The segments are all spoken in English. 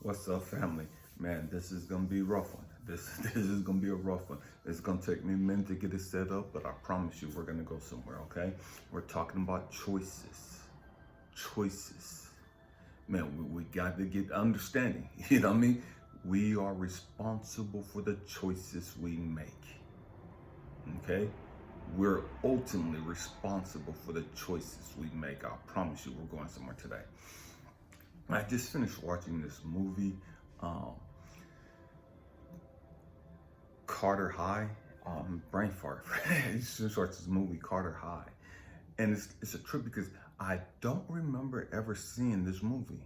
What's up, family? Man, this is gonna be a rough one. This is gonna be a rough one. It's gonna take me a minute to get it set up, but I promise you we're gonna go somewhere, okay? We're talking about choices. Choices. Man, we got to get understanding. You know what I mean? We are responsible for the choices we make. Okay? We're ultimately responsible for the choices we make. I promise you we're going somewhere today. I just finished watching this movie, um, Carter High. Brain fart. I just finished watching this movie, Carter High. And it's a trip because I don't remember ever seeing this movie.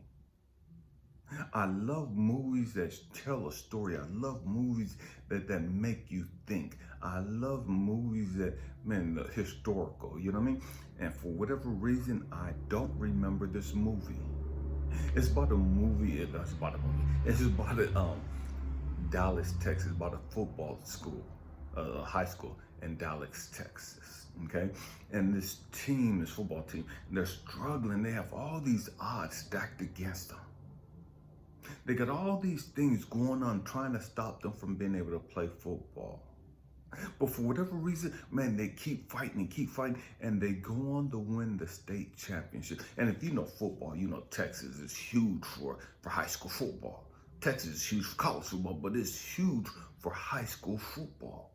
I love movies that tell a story. I love movies that make you think. I love movies that, man, the historical, you know what I mean? And for whatever reason, I don't remember this movie. It's about a movie. It's about a movie. It's about Dallas, Texas, about a football school, high school in Dallas, Texas. Okay, and this team, this football team, they're struggling. They have all these odds stacked against them. They got all these things going on trying to stop them from being able to play football. But for whatever reason, man, they keep fighting, and they go on to win the state championship. And if you know football, you know Texas is huge for high school football. Texas is huge for college football, but it's huge for high school football.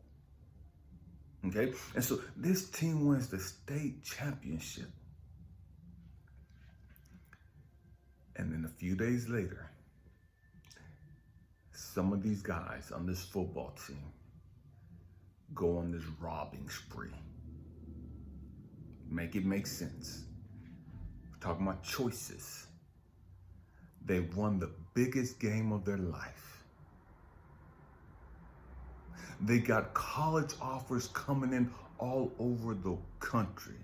Okay? And so this team wins the state championship. And then a few days later, some of these guys on this football team go on this robbing spree. Make it make sense. We're talking about choices. They won the biggest game of their life. They got college offers coming in all over the country.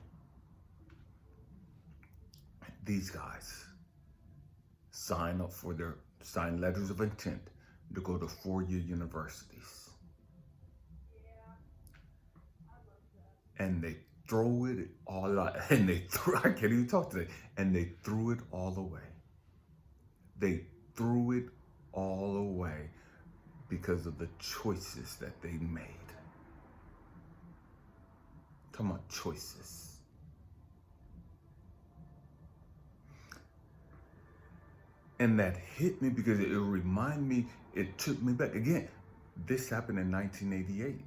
These guys sign letters of intent to go to 4-year universities. And they throw it all out. And I can't even talk today. And they threw it all away. They threw it all away because of the choices that they made. Talking about choices. And that hit me because it reminded me, it took me back. Again, this happened in 1988,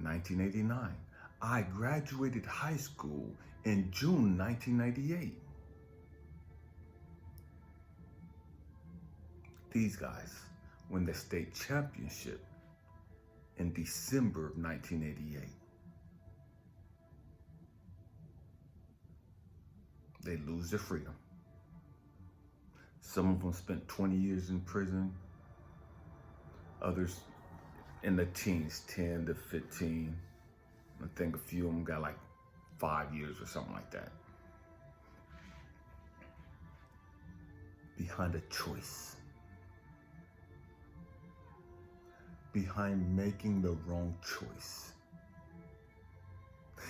1989. I graduated high school in June 1998. These guys win the state championship in December of 1988. They lose their freedom. Some of them spent 20 years in prison. Others in the teens, 10 to 15. I think a few of them got like 5 years or something like that. Behind a choice. Behind making the wrong choice.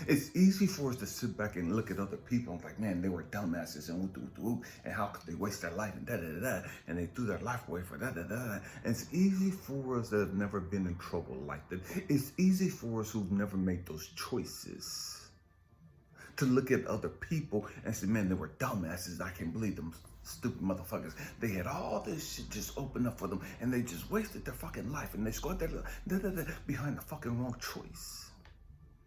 It's easy for us to sit back and look at other people and like, man, they were dumbasses and and how could they waste their life and and they threw their life away for And it's easy for us that have never been in trouble like that. It's easy for us who've never made those choices to look at other people and say, man, they were dumbasses. I can't believe them stupid motherfuckers. They had all this shit just open up for them and they just wasted their fucking life and they scored their behind the fucking wrong choice.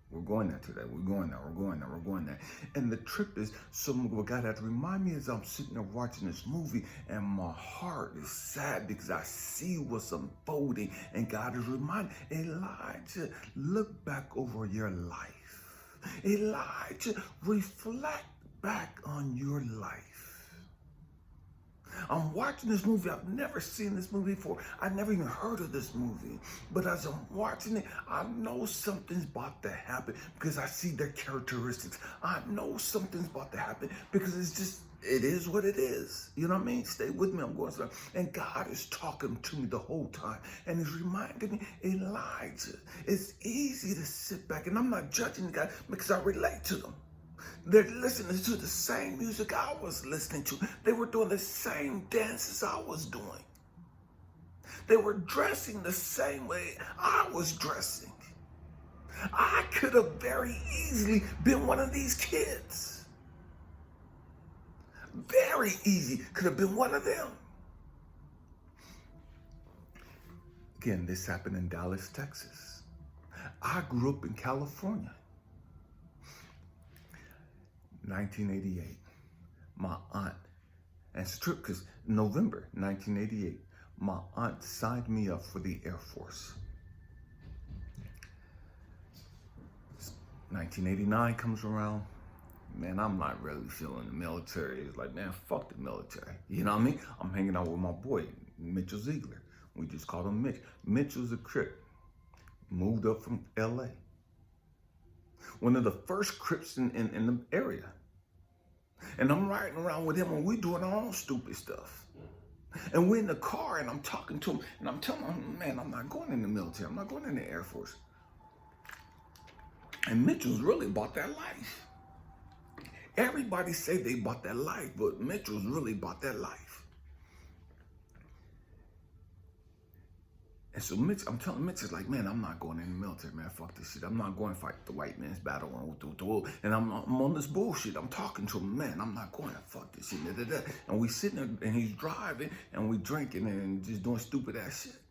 We're going there today. We're going there. And the trip is, what God had to remind me as I'm sitting there watching this movie, and my heart is sad because I see what's unfolding. And God is reminding Elijah, look back over your life. Elijah, reflect back on your life. I'm watching this movie. I've never seen this movie before. I never even heard of this movie. But as I'm watching it, I know something's about to happen because I see their characteristics. I know something's about to happen because it is what it is. You know what I mean? Stay with me. I'm going somewhere. And God is talking to me the whole time. And He's reminding me, Elijah, it's easy to sit back. And I'm not judging the guy because I relate to them. They're listening to the same music I was listening to. They were doing the same dances I was doing. They were dressing the same way I was dressing. I could have very easily been one of these kids. Very easy. Could have been one of them. Again, this happened in Dallas, Texas. I grew up in California. 1988. My aunt, and it's true because November 1988, my aunt signed me up for the Air Force. 1989 comes around. Man, I'm not really feeling the military. It's like, man, fuck the military. You know what I mean? I'm hanging out with my boy, Mitchell Ziegler. We just called him Mitch. Mitch was a Crip. Moved up from LA. One of the first Crips in the area. And I'm riding around with him and we're doing our own stupid stuff. And we're in the car and I'm talking to him and I'm telling him, man, I'm not going in the military. I'm not going in the Air Force. And Mitchell's really about that life. Everybody say they bought that life, but Mitchell's really bought that life. And so Mitch, I'm telling Mitch, is like, man, I'm not going in the military, man. Fuck this shit. I'm not going to fight the white man's battle. And I'm on this bullshit. I'm talking to him, man, I'm not going to fuck this shit. And we sitting there and he's driving and we drinking and just doing stupid ass shit.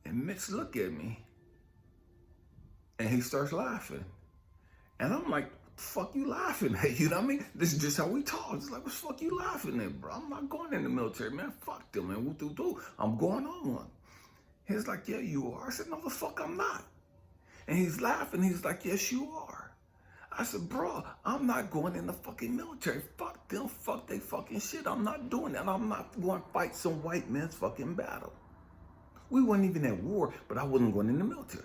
And Mitch look at me and he starts laughing. And I'm like, fuck you laughing at? You know what I mean? This is just how we talk. It's like, what the fuck you laughing at, bro? I'm not going in the military, man. Fuck them, man. I'm going on one. He's like, yeah, you are. I said, no, the fuck I'm not. And he's laughing. He's like, yes, you are. I said, bro, I'm not going in the fucking military. Fuck them. Fuck they fucking shit. I'm not doing that. I'm not going to fight some white man's fucking battle. We weren't even at war, but I wasn't going in the military.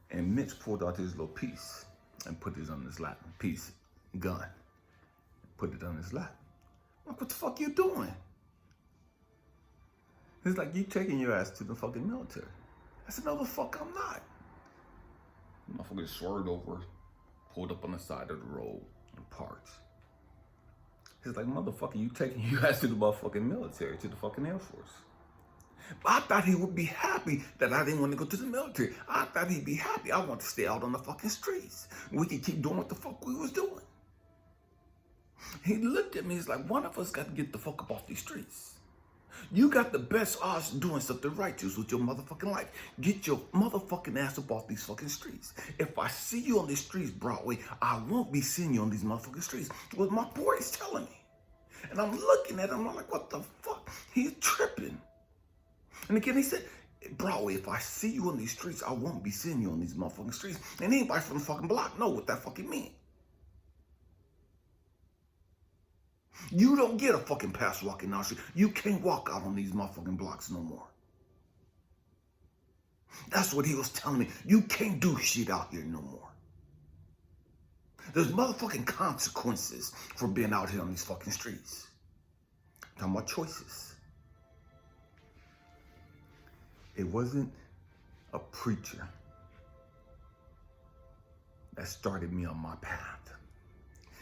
And Mitch pulled out his little piece and put it on his lap. Piece, gun. Put it on his lap. I'm like, what the fuck you doing? He's like, you taking your ass to the fucking military. I said, no, the fuck I'm not. Motherfucker swerved over, pulled up on the side of the road and parked. He's like, motherfucker, you taking your ass to the motherfucking military, to the fucking Air Force. I thought he would be happy that I didn't want to go to the military. I thought he'd be happy. I want to stay out on the fucking streets. We could keep doing what the fuck we was doing. He looked at me, he's like, one of us got to get the fuck up off these streets. You got the best odds of doing something righteous with your motherfucking life. Get your motherfucking ass up off these fucking streets. If I see you on these streets, Broadway, I won't be seeing you on these motherfucking streets. What my boy is telling me. And I'm looking at him, I'm like, what the fuck? He's tripping. And again, he said, bro, if I see you on these streets, I won't be seeing you on these motherfucking streets. And anybody from the fucking block know what that fucking means. You don't get a fucking pass walking down the street. You can't walk out on these motherfucking blocks no more. That's what he was telling me. You can't do shit out here no more. There's motherfucking consequences for being out here on these fucking streets. I'm talking about choices. It wasn't a preacher that started me on my path.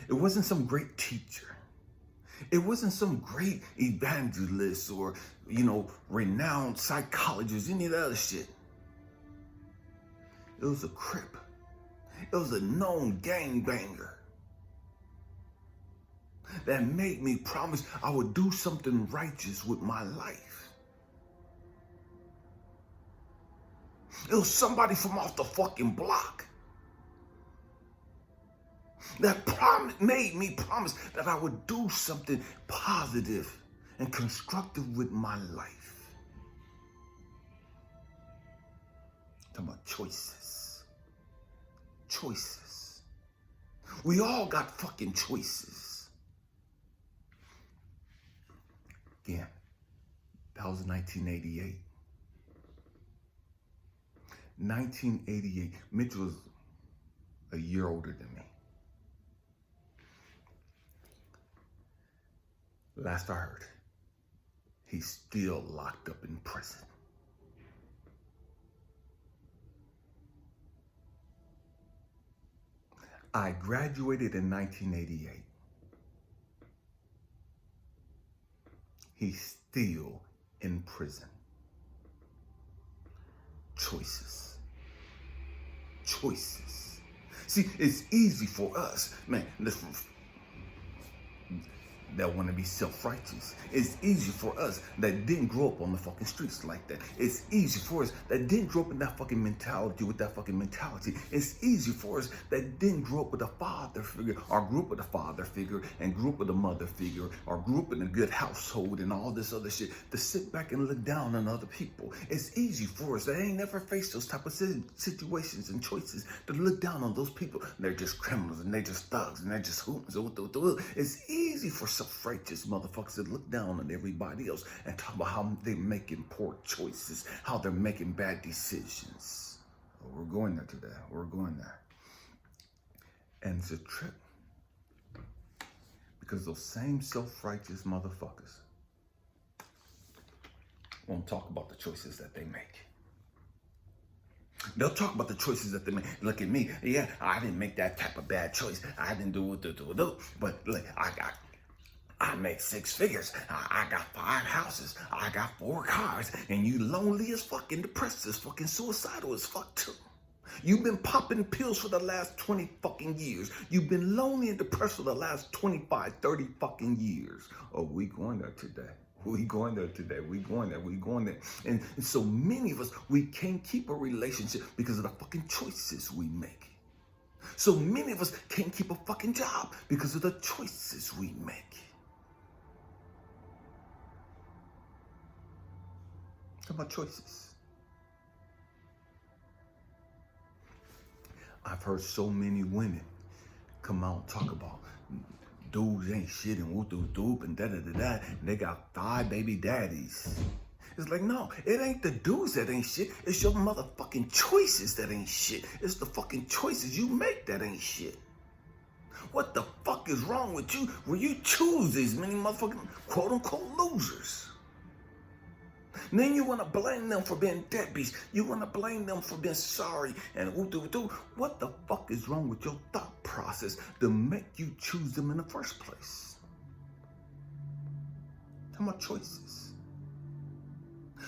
It wasn't some great teacher. It wasn't some great evangelist or, renowned psychologist, any of that other shit. It was a Crip. It was a known gangbanger that made me promise I would do something righteous with my life. It was somebody from off the fucking block that made me promise that I would do something positive and constructive with my life. I'm talking about choices. Choices. We all got fucking choices. Again, that was 1988. 1988, Mitch was a year older than me. Last I heard, he's still locked up in prison. I graduated in 1988. He's still in prison. Choices. Choices. See, it's easy for us, man, that want to be self-righteous. It's easy for us that didn't grow up on the fucking streets like that. It's easy for us that didn't grow up in that fucking mentality with that fucking mentality. It's easy for us that didn't grow up with a father figure, or grew up with a father figure, and grew up with a mother figure, or grew up in a good household and all this other shit, to sit back and look down on other people. It's easy for us that ain't never faced those type of situations and choices to look down on those people. They're just criminals and they're just thugs and they're just hooters. It's easy for self-righteous motherfuckers that look down on everybody else and talk about how they're making poor choices, how they're making bad decisions. We're going there today. We're going there. And it's a trip. Because those same self-righteous motherfuckers won't talk about the choices that they make. They'll talk about the choices that they make. Look at me. Yeah, I didn't make that type of bad choice. I didn't do it. But like, I make 6 figures. I got 5 houses. I got 4 cars. And you lonely as fuck and depressed as fucking suicidal as fuck too. You've been popping pills for the last 20 fucking years. You've been lonely and depressed for the last 25, 30 fucking years. Oh, we going there today. We going there today. We going there. And so many of us, we can't keep a relationship because of the fucking choices we make. So many of us can't keep a fucking job because of the choices we make. Talk about choices. I've heard so many women come out and talk about dudes ain't shit and whoop-doop and da-da-da-da, and they got 5 baby daddies. It's like, no, it ain't the dudes that ain't shit. It's your motherfucking choices that ain't shit. It's the fucking choices you make that ain't shit. What the fuck is wrong with you when you choose these many motherfucking quote-unquote losers? And then you want to blame them for being deadbeats. You want to blame them for being sorry and woo-doo-doo. What the fuck is wrong with your thought process to make you choose them in the first place? Talking about choices.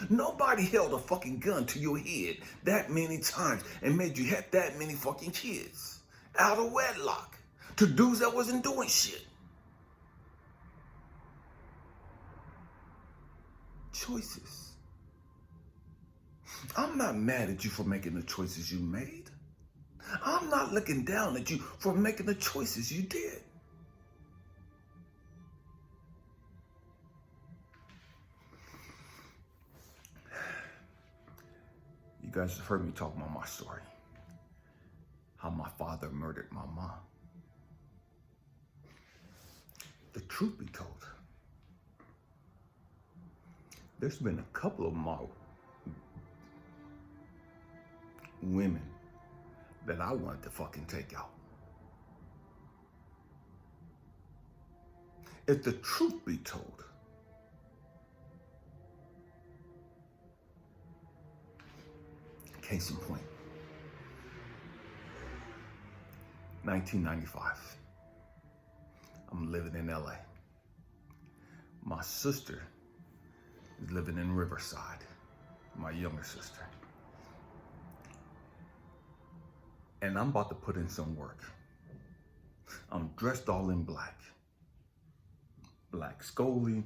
Nobody held a fucking gun to your head that many times and made you have that many fucking kids out of wedlock to dudes that wasn't doing shit. Choices. I'm not mad at you for making the choices you made. I'm not looking down at you for making the choices you did. You guys have heard me talk about my story. How my father murdered my mom. The truth be told, there's been a couple of my women that I wanted to fucking take out. If the truth be told, case in point, 1995, I'm living in LA. My sister is living in Riverside, my younger sister. And I'm about to put in some work. I'm dressed all in black. Black Scully,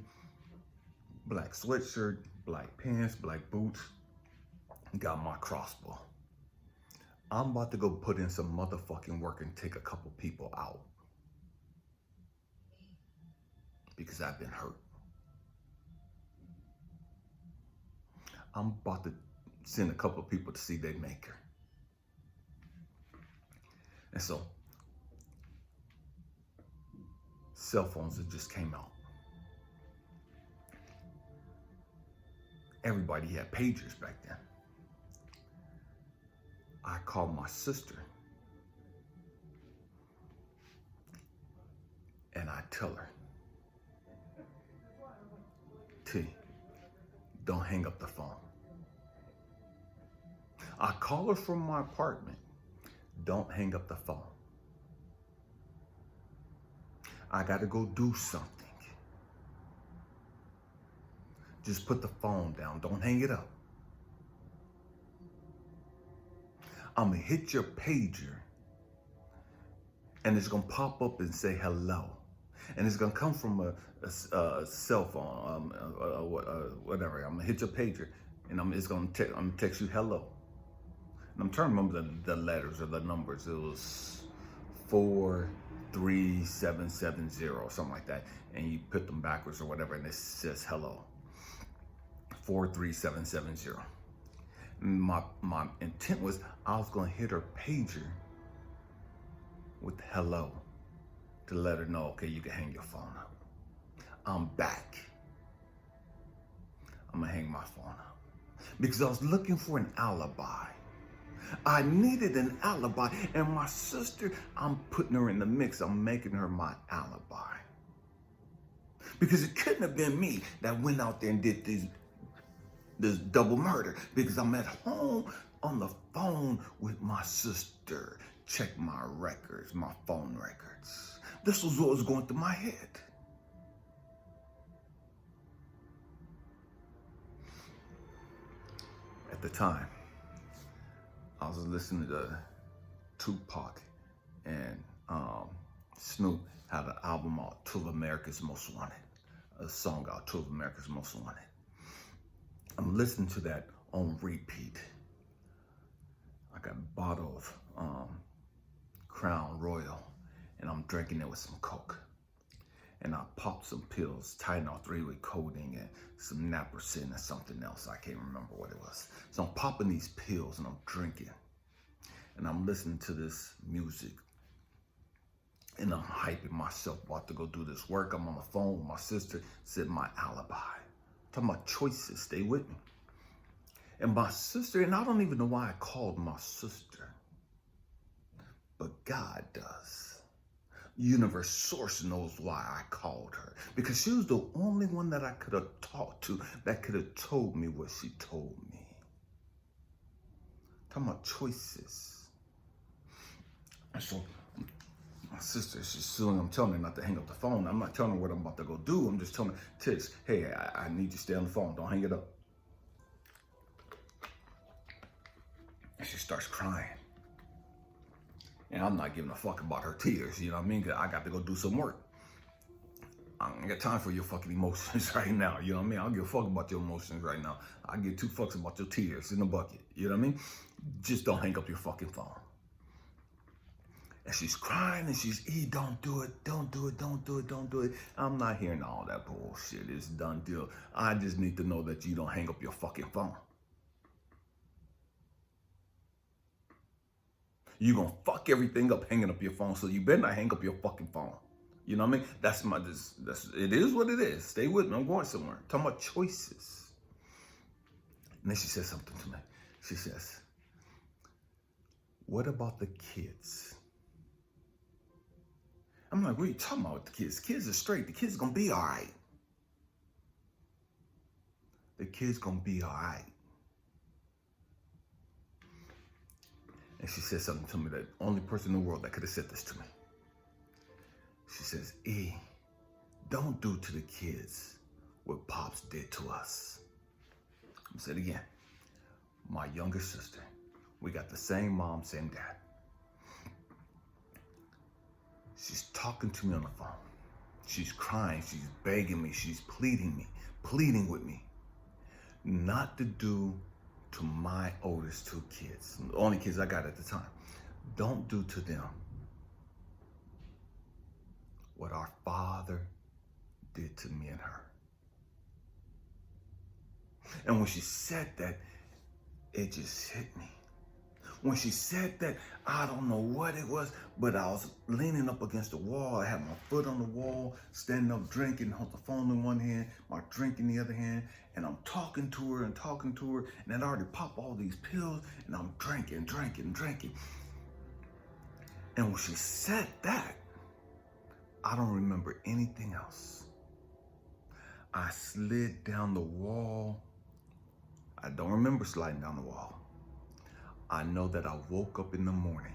black sweatshirt, black pants, black boots. Got my crossbow. I'm about to go put in some motherfucking work and take a couple people out. Because I've been hurt. I'm about to send a couple of people to see their maker. And so, cell phones that just came out. Everybody had pagers back then. I called my sister and I tell her, T, don't hang up the phone. I call her from my apartment. Don't hang up the phone. I got to go do something. Just put the phone down. Don't hang it up. I'm going to hit your pager, and it's going to pop up and say hello. And it's going to come from a cell phone, whatever. I'm going to hit your pager, and it's going to text you hello. And I'm trying to remember the letters or the numbers. It was 43770 or something like that. And you put them backwards or whatever, and it says hello. 43770. My intent was I was going to hit her pager with hello to let her know, okay, you can hang your phone up. I'm back. I'm going to hang my phone up. Because I was looking for an alibi. I needed an alibi. And my sister, I'm putting her in the mix. I'm making her my alibi. Because it couldn't have been me that went out there and did this double murder, because I'm at home on the phone with my sister. Check my records, my phone records. This was what was going through my head. At the time, I was listening to Tupac, and Snoop had an album out, Two of America's Most Wanted, a song out, Two of America's Most Wanted. I'm listening to that on repeat. I got a bottle of Crown Royal, and I'm drinking it with some Coke. And I popped some pills, Tylenol 3 with codeine and some naproxen and something else. I can't remember what it was. So I'm popping these pills and I'm drinking. And I'm listening to this music. And I'm hyping myself about to go do this work. I'm on the phone with my sister, said my alibi. Talking about choices, stay with me. And my sister, and I don't even know why I called my sister, but God does. Universe Source knows why I called her, because she was the only one that I could have talked to that could have told me what she told me. Talking about choices. And so my sister, she's suing. I'm telling her not to hang up the phone. I'm not telling her what I'm about to go do. I'm just telling her, Tish, hey, I need you to stay on the phone. Don't hang it up. And she starts crying. And I'm not giving a fuck about her tears, you know what I mean? 'Cause I got to go do some work. I ain't got time for your fucking emotions right now, you know what I mean? I don't give a fuck about your emotions right now. I give 2 fucks about your tears in the bucket, you know what I mean? Just don't hang up your fucking phone. And she's crying and she's, don't do it, don't do it, don't do it, don't do it. I'm not hearing all that bullshit. It's a done deal. I just need to know that you don't hang up your fucking phone. You're going to fuck everything up hanging up your phone, so you better not hang up your fucking phone. You know what I mean? It is what it is. Stay with me. I'm going somewhere. Talking about choices. And then she says something to me. She says, what about the kids? I'm like, what are you talking about with the kids? Kids are straight. The kids are going to be all right. The kids going to be all right. And she said something to me, that only person in the world that could have said this to me. She says, don't do to the kids what Pops did to us. I said again, my younger sister, we got the same mom, same dad. She's talking to me on the phone. She's crying, she's begging me, she's pleading with me not to do to my oldest 2 kids, the only kids I got at the time. Don't do to them what our father did to me and her. And when she said that, it just hit me. When she said that, I don't know what it was, but I was leaning up against the wall. I had my foot on the wall, standing up drinking, hold the phone in one hand, my drink in the other hand, and I'm talking to her, and I'd already popped all these pills, and I'm drinking. And when she said that, I don't remember anything else. I slid down the wall. I don't remember sliding down the wall. I know that I woke up in the morning,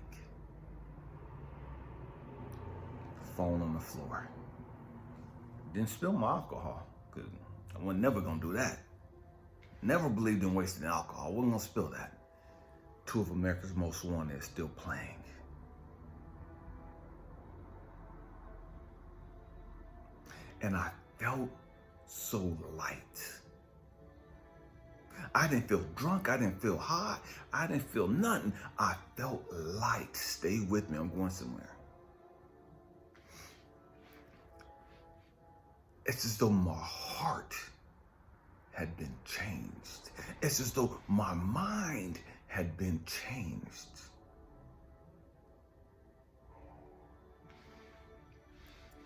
phone on the floor. Didn't spill my alcohol, because I was never gonna do that. Never believed in wasting alcohol. Wasn't gonna spill that. Two of America's Most Wanted is still playing. And I felt so light. I didn't feel drunk. I didn't feel high. I didn't feel nothing. I felt light. Stay with me. I'm going somewhere. It's as though my heart had been changed. It's as though my mind had been changed.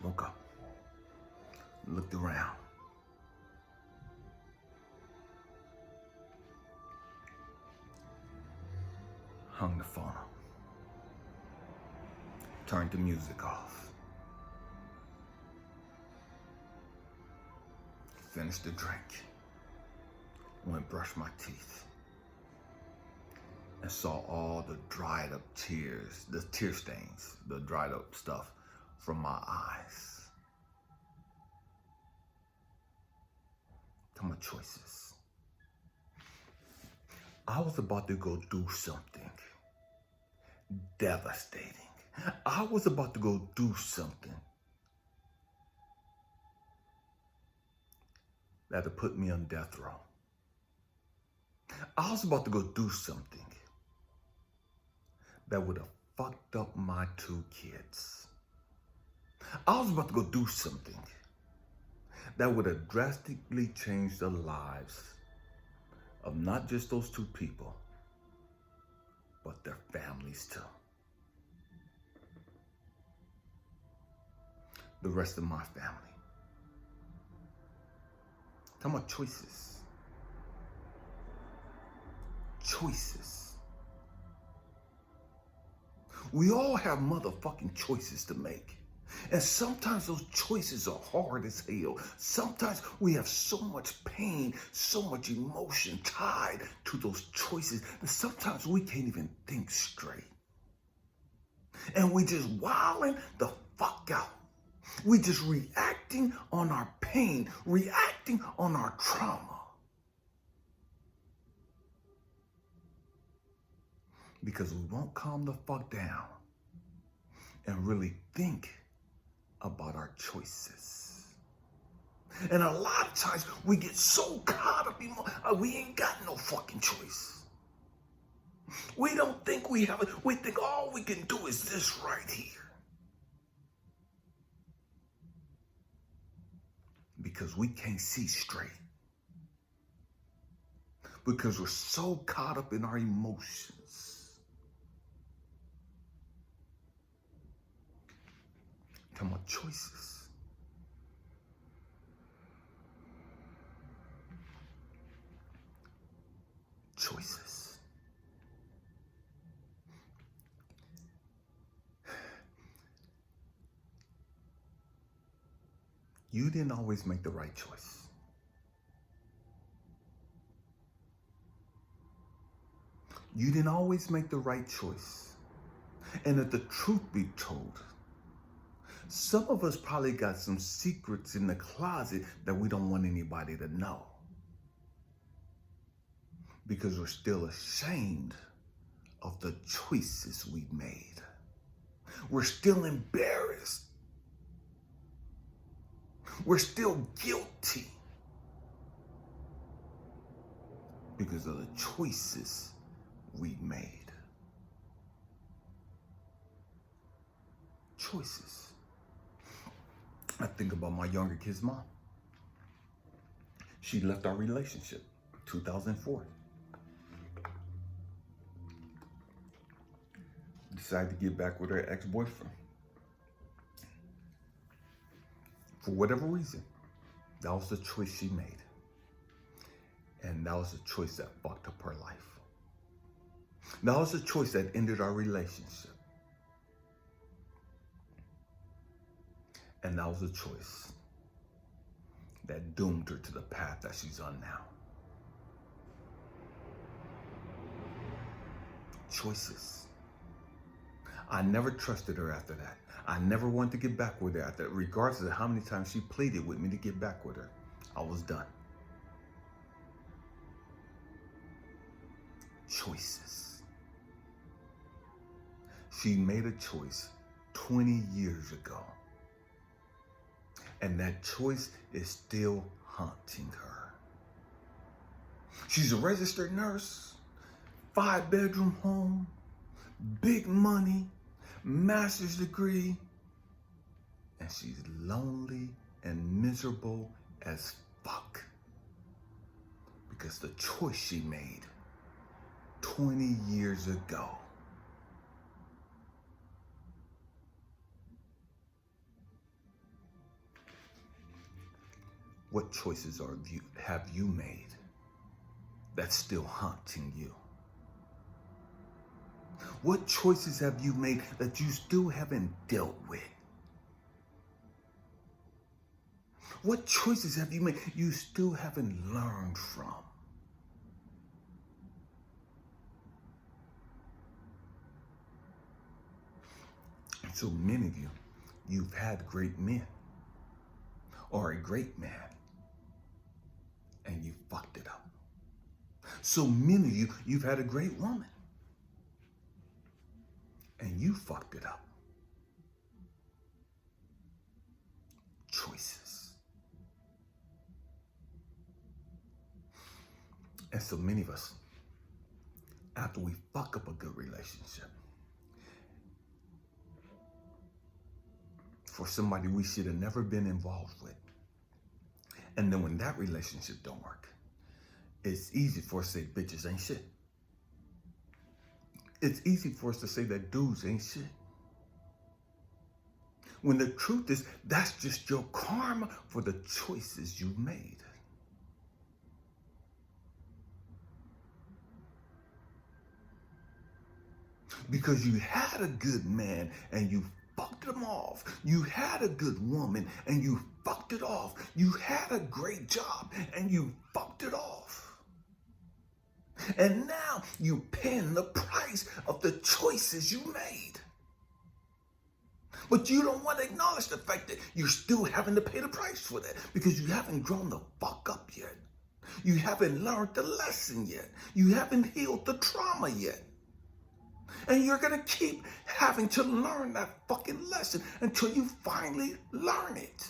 Woke up. Looked around. Hung the phone up. Turned the music off. Finished the drink. Went brush my teeth. And saw all the dried up tears, the tear stains, the dried up stuff from my eyes. To my choices. I was about to go do something devastating. I was about to go do something that would put me on death row. I was about to go do something that would have fucked up my 2 kids. I was about to go do something that would have drastically changed the lives of not just those 2 people, but their families too. The rest of my family. Talking about choices. Choices. We all have motherfucking choices to make. And sometimes those choices are hard as hell. Sometimes we have so much pain, so much emotion tied to those choices that sometimes we can't even think straight. And we just wilding the fuck out. We just reacting on our pain, reacting on our trauma. Because we won't calm the fuck down and really think about our choices. And a lot of times we get so caught up in we ain't got no fucking choice. We don't think we have it. We think all we can do is this right here. Because we can't see straight. Because we're so caught up in our emotions. Talking about choices. Choices. You didn't always make the right choice. You didn't always make the right choice. And if the truth be told, some of us probably got some secrets in the closet that we don't want anybody to know. Because we're still ashamed of the choices we made. We're still embarrassed. We're still guilty because of the choices we made. Choices. I think about my younger kid's mom. She left our relationship in 2004. Decided to get back with her ex-boyfriend. For whatever reason, that was the choice she made. And that was the choice that fucked up her life. That was the choice that ended our relationship. And that was the choice that doomed her to the path that she's on now. Choices. I never trusted her after that. I never wanted to get back with her after that, regardless of how many times she pleaded with me to get back with her. I was done. Choices. She made a choice 20 years ago. And that choice is still haunting her. She's a registered nurse, 5-bedroom home, big money, master's degree, and she's lonely and miserable as fuck because the choice she made 20 years ago. What choices have you made that's still haunting you? What choices have you made that you still haven't dealt with? What choices have you made you still haven't learned from? So many of you, you've had great men or a great man, and you fucked it up. So many of you, you've had a great woman, and you fucked it up. Choices. And so many of us, after we fuck up a good relationship, for somebody we should have never been involved with, and then when that relationship don't work, it's easy for us to say bitches ain't shit. It's easy for us to say that dudes ain't shit. When the truth is, that's just your karma for the choices you made. Because you had a good man and you fucked him off. You had a good woman and you fucked it off. You had a great job and you fucked it off. And now you're paying the price of the choices you made. But you don't want to acknowledge the fact that you're still having to pay the price for that because you haven't grown the fuck up yet. You haven't learned the lesson yet. You haven't healed the trauma yet. And you're going to keep having to learn that fucking lesson until you finally learn it.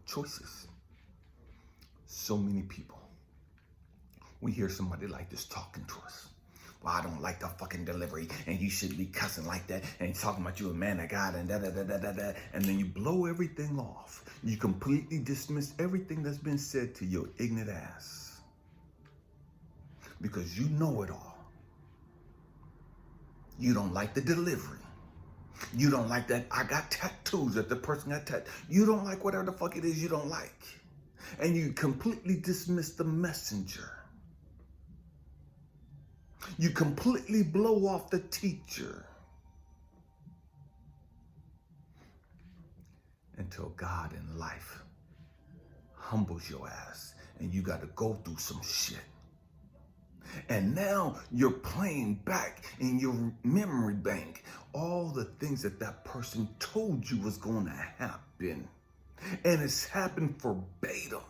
Choices. So many people. We hear somebody like this talking to us. Well, I don't like the fucking delivery, and you shouldn't be cussing like that, and talking about you a man of God, and da-da-da-da-da-da, and then you blow everything off. You completely dismiss everything that's been said to your ignorant ass. Because you know it all. You don't like the delivery. You don't like that I got tattoos that the person got tattooed. You don't like whatever the fuck it is you don't like. And you completely dismiss the messenger. You completely blow off the teacher. Until God in life humbles your ass and you got to go through some shit. And now you're playing back in your memory bank all the things that that person told you was going to happen. And it's happened verbatim.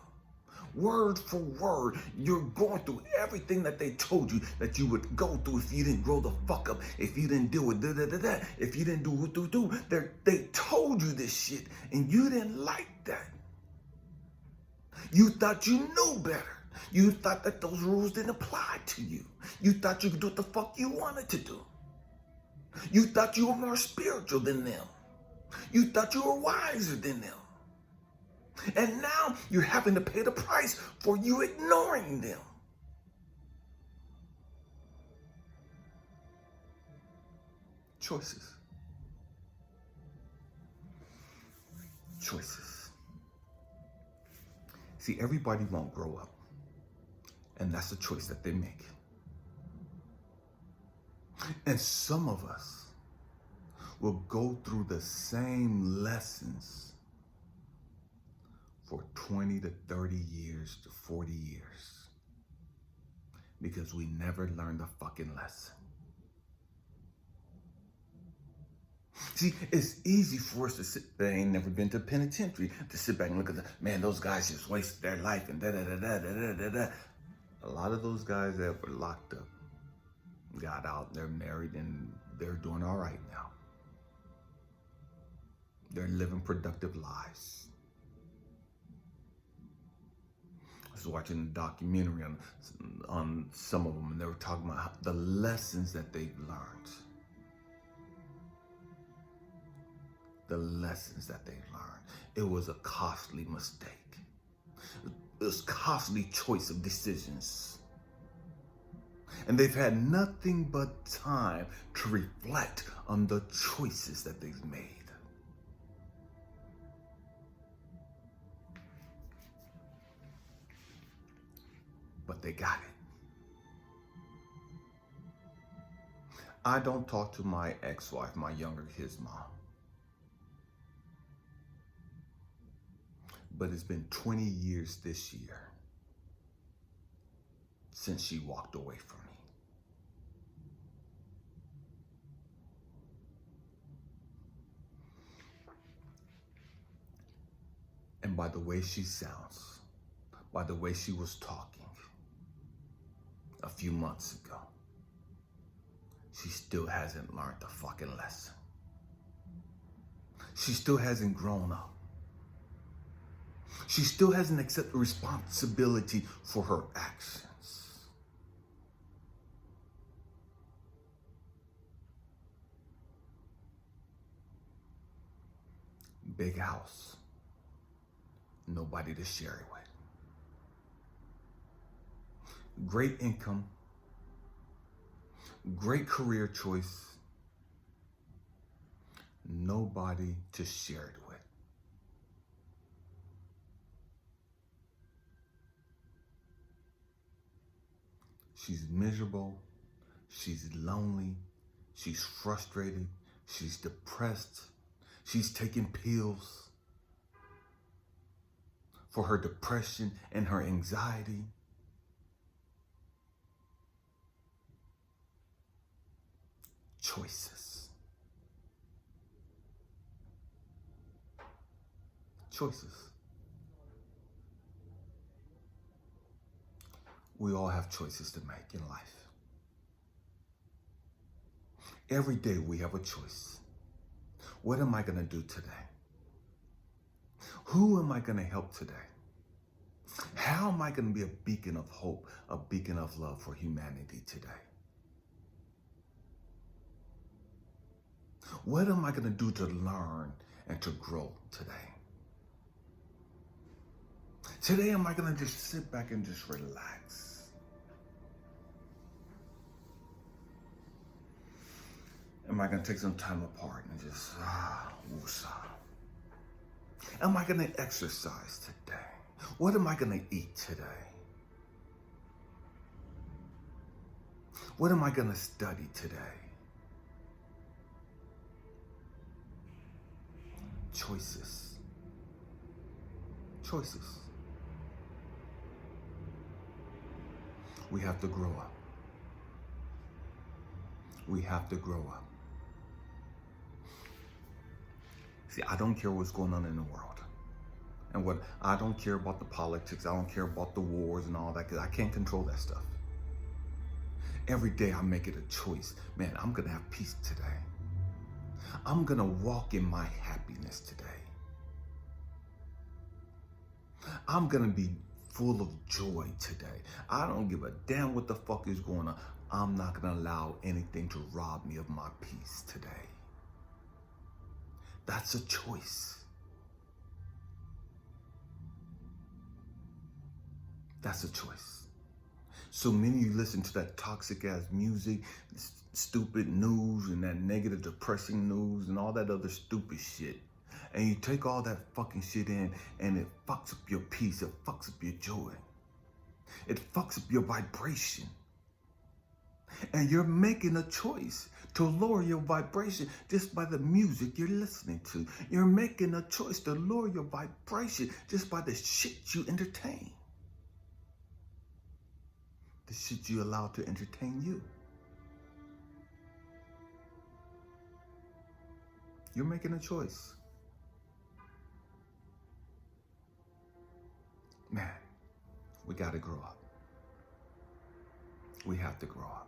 Word for word, you're going through everything that they told you that you would go through if you didn't grow the fuck up, if you didn't do it, if you didn't do. They told you this shit and you didn't like that. You thought you knew better. You thought that those rules didn't apply to you. You thought you could do what the fuck you wanted to do. You thought you were more spiritual than them. You thought you were wiser than them. And now you're having to pay the price for you ignoring them. Choices. Choices. See, everybody won't grow up. And that's the choice that they make. And some of us will go through the same lessons for 20 to 30 years to 40 years. because we never learned the fucking lesson. See, it's easy for us to sit there, ain't never been to penitentiary, to sit back and look at the, man, those guys just wasted their life and da-da-da-da-da-da-da-da. A lot of those guys that were locked up got out, they're married, and they're doing all right now. They're living productive lives. I was watching a documentary on some of them, and they were talking about the lessons that they've learned. The lessons that they've learned. It was a costly mistake. It was a costly choice of decisions. And they've had nothing but time to reflect on the choices that they've made. But they got it. I don't talk to my ex-wife, my younger kid's mom. But it's been 20 years this year since she walked away from me. And by the way she sounds, by the way she was talking a few months ago, she still hasn't learned the fucking lesson. She still hasn't grown up. She still hasn't accepted responsibility for her actions. Big house, nobody to share it with. Great income, great career choice, nobody to share it with. She's miserable, she's lonely, she's frustrated, she's depressed, she's taking pills for her depression and her anxiety. Choices. Choices. We all have choices to make in life. Every day we have a choice. What am I going to do today? Who am I going to help today? How am I going to be a beacon of hope, a beacon of love for humanity today? What am I going to do to learn and to grow today? Today, am I going to just sit back and just relax? Am I going to take some time apart and just, woosah? Am I going to exercise today? What am I going to eat today? What am I going to study today? Choices. Choices. We have to grow up. We have to grow up. See, I don't care what's going on in the world. And I don't care about the politics. I don't care about the wars and all that, because I can't control that stuff. Every day I make it a choice. Man, I'm going to have peace today. I'm going to walk in my happiness today. I'm going to be full of joy today. I don't give a damn what the fuck is going on. I'm not going to allow anything to rob me of my peace today. That's a choice. That's a choice. So many of you listen to that toxic ass music, stupid news, and that negative, depressing news, and all that other stupid shit. And you take all that fucking shit in, and it fucks up your peace. It fucks up your joy. It fucks up your vibration. And you're making a choice to lower your vibration just by the music you're listening to. You're making a choice to lower your vibration just by the shit you entertain. the shit you allow to entertain you. You're making a choice. Man, we gotta grow up. We have to grow up.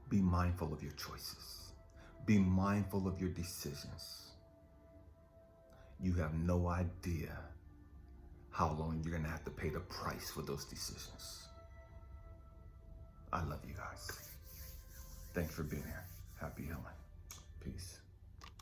Be mindful of your choices. Be mindful of your decisions. You have no idea how long you're gonna have to pay the price for those decisions. I love you guys. Thanks for being here. Happy healing. Peace.